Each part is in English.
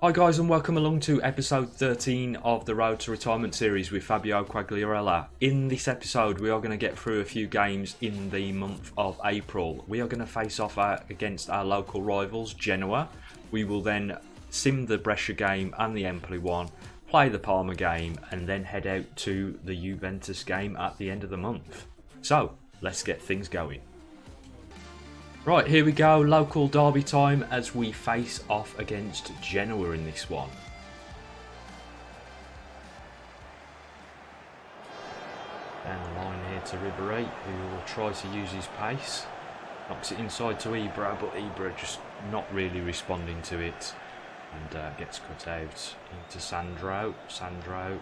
Hi guys and welcome along to episode 13 of the Road to Retirement series with Fabio Quagliarella. In this episode we are going to get through a few games in the month of April. We are going to face off against our local rivals Genoa. We will then sim the Brescia game and the Empoli one, play the Parma game and then head out to the Juventus game at the end of the month. So let's get things going. Right, here we go, local derby time as we face off against Genoa in this one. Down the line here to Ribery, who will try to use his pace. Knocks it inside to Ibra, but Ibra just not really responding to it. And gets cut out into Sandro. Sandro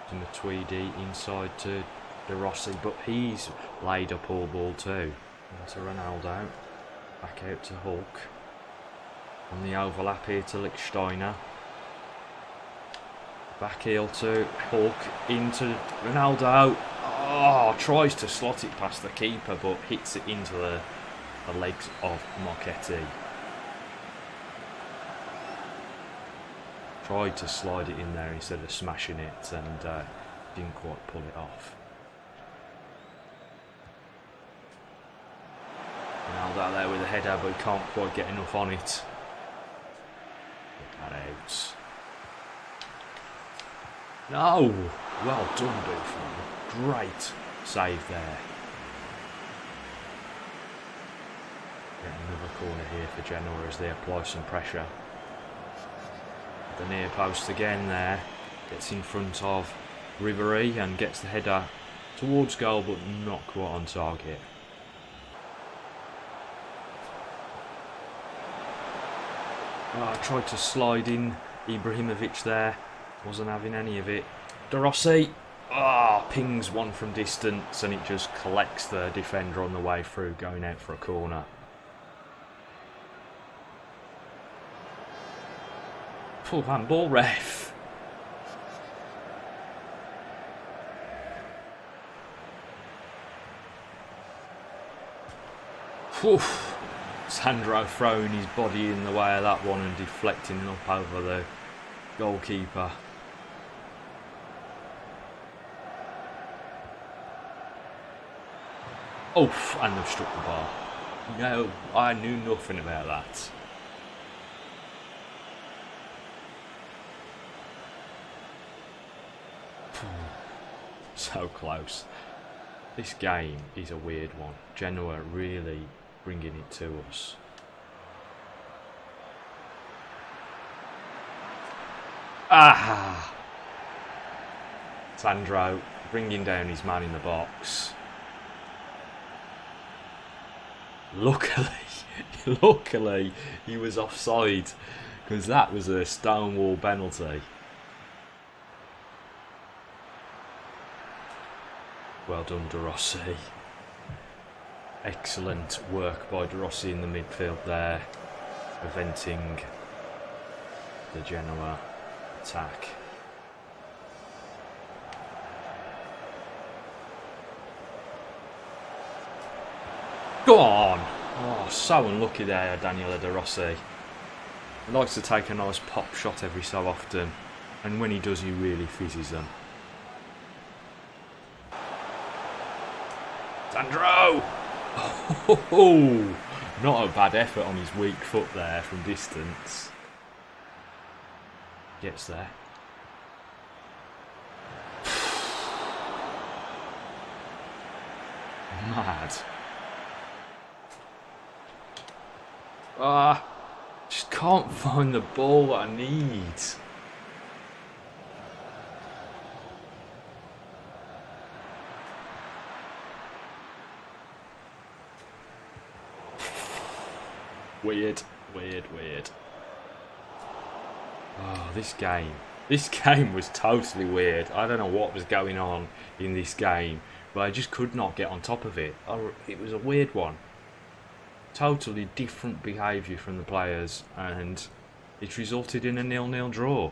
to Matuidi, inside to De Rossi, but he's laid up all ball too. And to Ronaldo. Back out to Hulk. On the overlap here to Lichtsteiner. Back heel to Hulk. Into Ronaldo. Oh, tries to slot it past the keeper but hits it into the legs of Marchetti. Tried to slide it in there instead of smashing it and didn't quite pull it off. Ronaldo there with a header, but he can't quite get enough on it. Get that out. No! Well done, Buffon. Great save there. Get another corner here for Genoa as they apply some pressure. The near post again there. Gets in front of Ribery and gets the header towards goal, but not quite on target. Tried to slide in Ibrahimovic there, wasn't having any of it. De Rossi, pings one from distance and it just collects the defender on the way through, going out for a corner. Full handball, ref. Oof. Sandro throwing his body in the way of that one and deflecting up over the goalkeeper. Oof, and they've struck the bar. No, I knew nothing about that. So close. This game is a weird one. Genoa really bringing it to us. Sandro bringing down his man in the box. Luckily he was offside because that was a stonewall penalty. Well done, De Rossi. Excellent work by De Rossi in the midfield there, preventing the Genoa attack. Go on! Oh, so unlucky there, Daniele De Rossi. He likes to take a nice pop shot every so often, and when he does, he really fizzes them. Sandro! Oh, not a bad effort on his weak foot there from distance. Gets there. Mad. Just can't find the ball that I need. Weird. Oh, this game was totally weird. I don't know what was going on in this game, but I just could not get on top of it. It was a weird one. Totally different behaviour from the players, and it resulted in a 0-0 draw.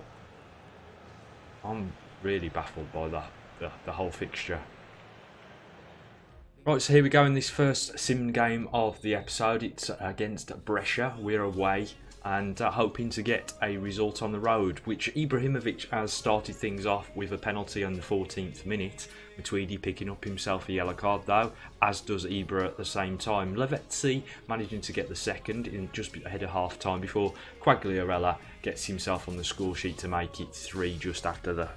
I'm really baffled by the whole fixture. Right, so here we go in this first sim game of the episode. It's against Brescia. We're away and hoping to get a result on the road, which Ibrahimovic has started things off with a penalty on the 14th minute. Matuidi picking up himself a yellow card though, as does Ibra at the same time. Lavezzi managing to get the second in just ahead of half time before Quagliarella gets himself on the score sheet to make it 3 just after the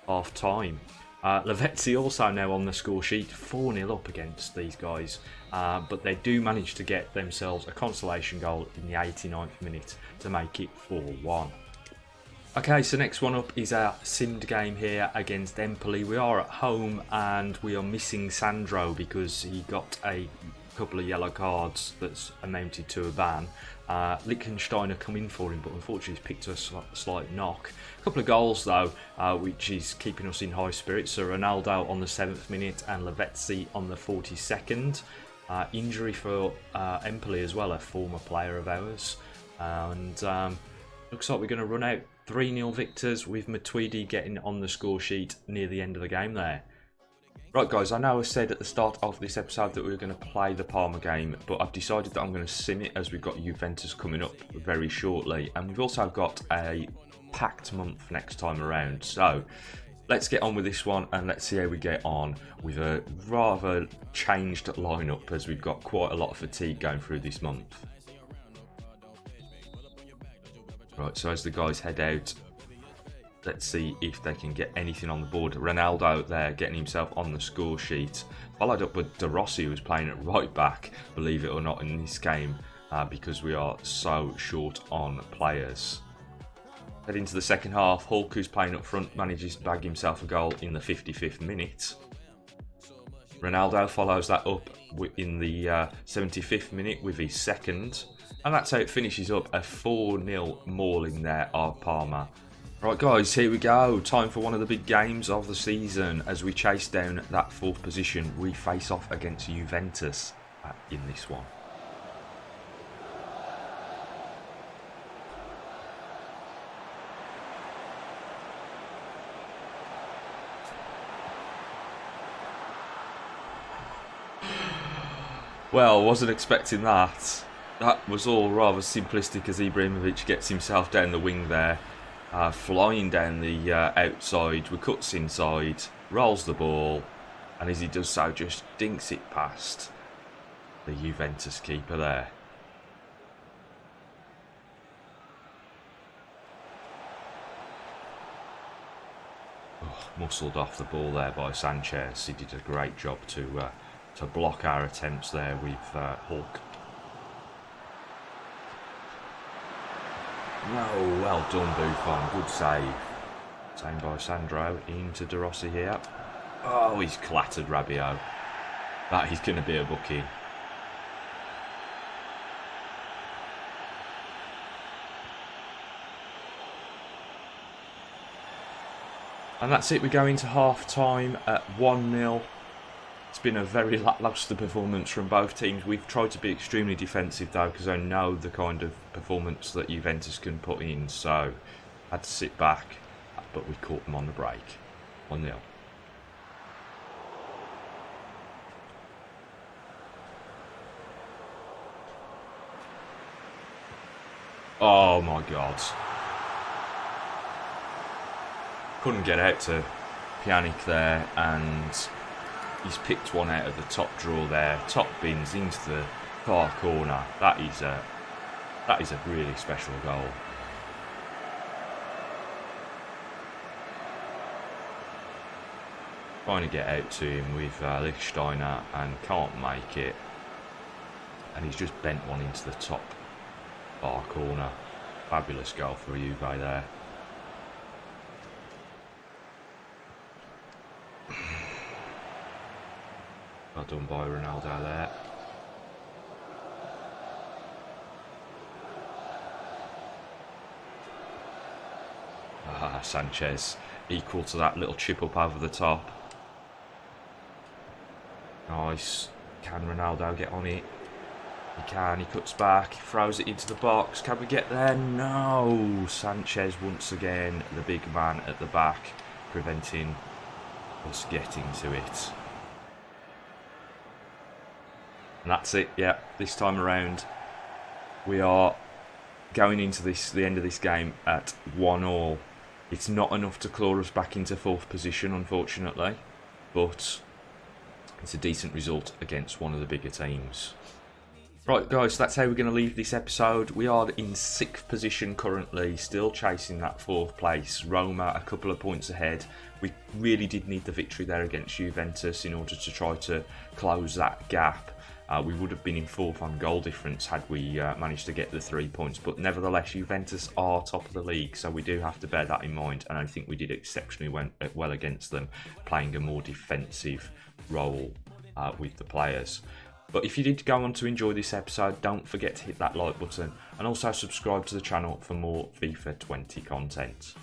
half time. Lavezzi also now on the score sheet, 4-0 up against these guys, but they do manage to get themselves a consolation goal in the 89th minute to make it 4-1. Okay, so next one up is our simmed game here against Empoli. We are at home and we are missing Sandro because he got a couple of yellow cards that's amounted to a ban. Liechtenstein come in for him, but unfortunately he's picked a slight knock. A couple of goals though, which is keeping us in high spirits. So Ronaldo on the 7th minute and Lavezzi on the 42nd. Injury for Empoli as well, a former player of ours. And looks like we're going to run out 3-0 victors with Matuidi getting on the score sheet near the end of the game there. Right guys, I know I said at the start of this episode that we were going to play the Parma game, but I've decided that I'm going to sim it as we've got Juventus coming up very shortly, and we've also got a packed month next time around. So let's get on with this one and let's see how we get on with a rather changed lineup, as we've got quite a lot of fatigue going through this month. Right, so as the guys head out, let's see if they can get anything on the board. Ronaldo there getting himself on the score sheet, followed up with De Rossi, who was playing at right back, believe it or not, in this game, because we are so short on players. Head into the second half, Hulk, who's playing up front, manages to bag himself a goal in the 55th minute. Ronaldo follows that up in the 75th minute with his second. And that's how it finishes up, a 4-0 mauling there of Parma. Right guys, here we go. Time for one of the big games of the season. As we chase down that 4th position, we face off against Juventus in this one. Well, wasn't expecting that. That was all rather simplistic as Ibrahimovic gets himself down the wing there. Flying down the outside, we cuts inside, rolls the ball, and as he does so just dinks it past the Juventus keeper there. Oh, muscled off the ball there by Sanchez. He did a great job to block our attempts there with Hulk. No, well done Buffon, good save. Same by Sandro, into De Rossi here. Oh, he's clattered Rabiot. That is going to be a booking. And that's it, we go into half time at 1-0. It's been a very lacklustre performance from both teams. We've tried to be extremely defensive though, because I know the kind of performance that Juventus can put in, so I had to sit back, but we caught them on the break. 1-0. Oh my god. Couldn't get out to Pjanic there, and he's picked one out of the top draw there. Top bins into the far corner. That is a really special goal. Trying to get out to him with Lichtsteiner and can't make it. And he's just bent one into the top far corner. Fabulous goal for Juve there. Well done by Ronaldo there. Sanchez equal to that little chip up over the top. Nice. Can Ronaldo get on it? He can. He cuts back, throws it into the box. Can we get there? No. Sanchez once again, the big man at the back, preventing us getting to it. And that's it, yeah, this time around we are going into the end of this game at 1-1. It's not enough to claw us back into 4th position, unfortunately, but it's a decent result against one of the bigger teams. Right, guys, that's how we're going to leave this episode. We are in 6th position currently, still chasing that 4th place. Roma a couple of points ahead. We really did need the victory there against Juventus in order to try to close that gap. We would have been in 4th on goal difference had we managed to get the 3 points. But nevertheless, Juventus are top of the league, so we do have to bear that in mind. And I think we did exceptionally well against them, playing a more defensive role with the players. But if you did go on to enjoy this episode, don't forget to hit that like button and also subscribe to the channel for more FIFA 20 content.